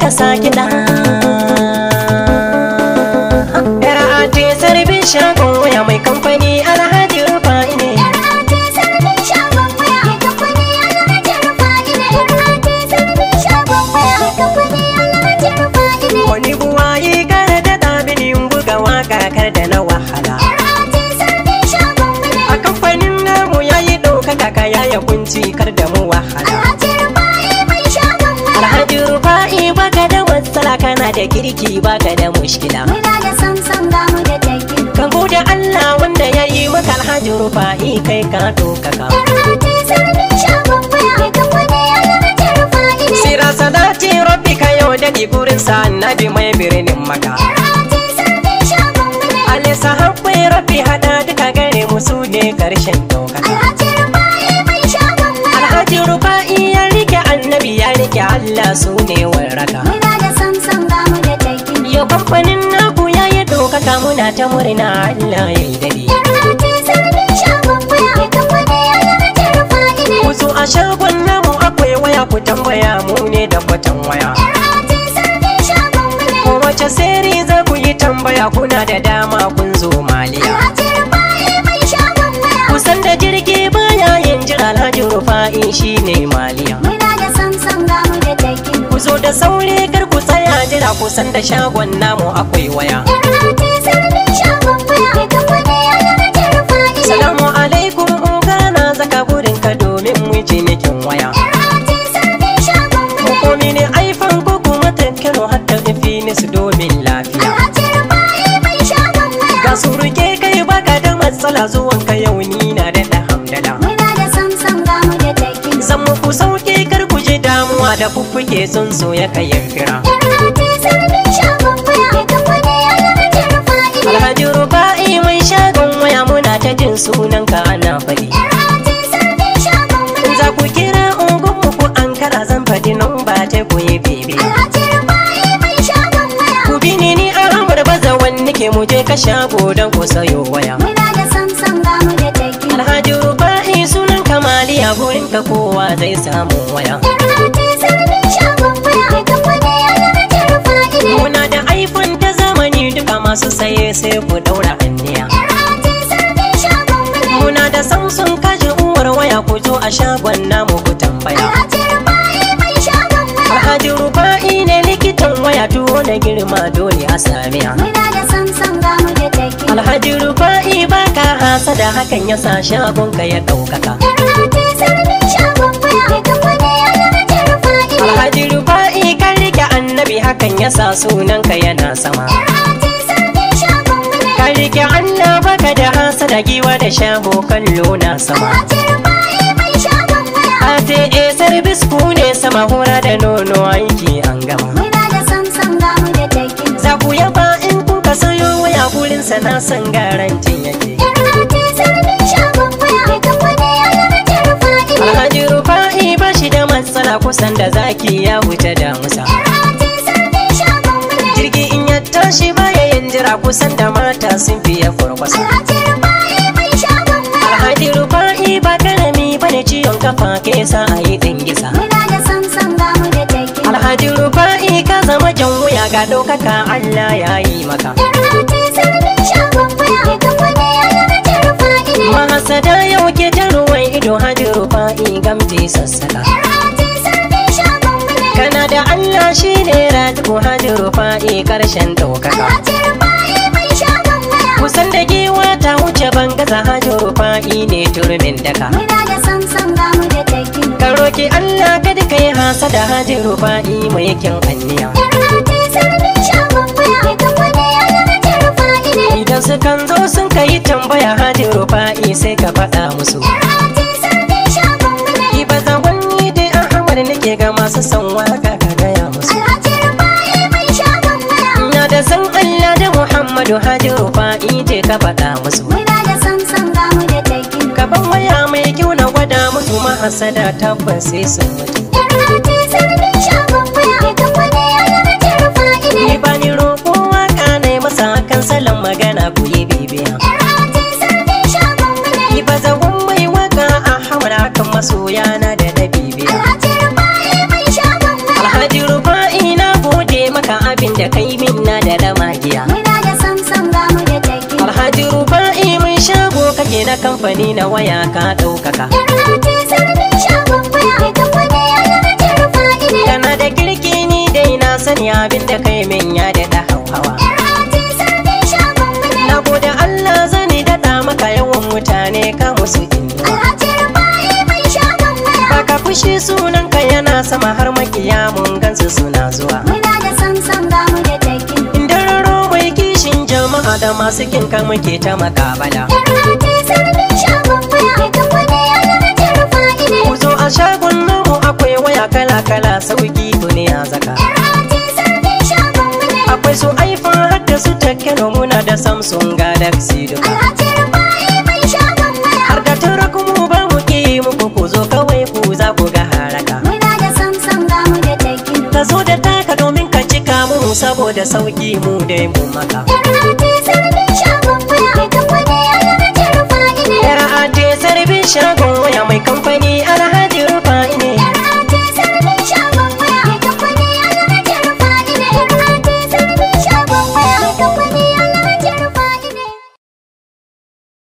ta sa kiɗa. Yar ate sarbin shagon waya mai kamfani Alhaji Rufa'i ne. Wani buwaye kare da ɗabilin buga waka kar da na wahala. A kamfanin namu yayi ɗaukaka kaya ya kunci kar da mu wahala. Alhaji Rufa'i baka da matsala kana da kirki baka da mushkila. Ka gode Allah wanda ya yi maka Alhaji Rufa'i kai ka ɗaukaka. Sira sadati rabbi ka yau da gurin sa annabi mai birnin maka. Ale sahabbai rabbi hada duka gare musu ne karshen ɗaukaka. Alhaji Rufa'i ya rike annabi ya rike Allah su ne warraka. Yau kamfanin naku ya yi ɗaukaka muna ta murna Allah ya yi dade. Wasu a shagon namu akwai waya ku tambaya mu ne da kwatan waya. Ko wace seri za ku yi tambaya kuna da dama kun zo maliya. Kusan da jirgi baya yin jira Alhaji Rufa'i shi ne maliya. Ku zo da sauri kar ku tsaya jira kusan da shagon namu akwai waya. Salamu alaikum ungana zaka burin ka domin mu ji nikin waya. Hukumi ne iPhone ko kuma Tecno har da Infinix domin lafiya. Ga suruke kai baka da matsala zuwan ka yau ni na da hamdala. Zan muku sauke kar ku ji damuwa da fuffuke sun so ya kai fira. Alhaji Rufa'i mai shagon waya muna ta jin sunan ka ana faɗi. Za ku kira ungun muku an kara zan faɗi nan ba ta ku yi bebe. Ku bi ni a ramar baza wani ke mu je ka shago don ku sayo waya. Alhaji Rufa'i sunan kamaliya gurin ka kowa zai samu waya. Muna da iPhone ta zamani duka masu saye sai ku daura hanniya. Muna da Samsung kaji uwar waya ku zo a shagon namu ku tambaya. Alhaji Rufa'i ne likitan waya tuwo na girma dole a samiya. Alhaji Rufa'i baka hasada hakan ya sa shagon ka ya ɗaukaka. Alhaji Rufa'i kan rike annabi hakan ya sa sunan ka yana sama. Kan rike Allah baka da hasada giwa da shaho kallo na sama. Ate service ku ne sama hura da nono aiki an gama. Za ku yaba in kuka sayo waya gurin sana san garantin yake. Alhaji Rufa'i ba shi da matsala kusan da zaki ya wuce damusa. Jirgi in ya tashi baya yin jira kusan da mata sun fiye kwarkwasa. Alhaji Rufa'i ba karami bane ciwon kafa ke sa a yi dingisa. Alhaji Rufa'i ka zama jan wuya ga ɗaukaka Allah ya yi maka. Mahasada yau ke ta ruwan ido Haji Rufa'i gamji sassaka. Kana da Allah shi ne Rajiku Haji Rufa'i karshen ɗaukaka. Kusan da giwa ta wuce bangaza Haji Rufa'i ne turmin daka. Ka roki Allah kada ka yi hasada Haji Rufa'i mai kyan anniya. Idan su kan zo sun ka yi tambaya Haji Rufa'i sai ka faɗa musu. Iba zawonni dai Ahmad nake ga masu son waka ka gaya musu. Na da san Allah da Muhammadu Haji Rufa'i je ka faɗa musu. Gaban waya mai kyau na gwada musu mahasada tabbas sai sun mutu. Ni ba ni roƙo waka ne masa kan salon magana ku yi bibiya. Ni ba zagon mai waka Ahmad akan masoya na da na bibiya. Alhaji Rufa'i na gode kamfani na waya ka ɗaukaka. Kana da kirki ni dai na sani abin da kai min ya daɗa hauhawa. Na gode Allah zani daɗa maka yawan mutane ka musu inuwa. Baka fushi sunanka yana sama har makiya mun gansu suna zuwa. Indararo mai kishin jama'a da masu kinka muke ta makabala. Ku zo a shagon namu akwai waya kala-kala sauki duniya zaka. Akwai su iPhone har da su Tecno muna da Samsung Galaxy duka. Har da tara kuma ba mu ki muku ku zo kawai ku za ku ga haraka. Ka zo da taka domin ka cika mu saboda sauki mu dai mu maka.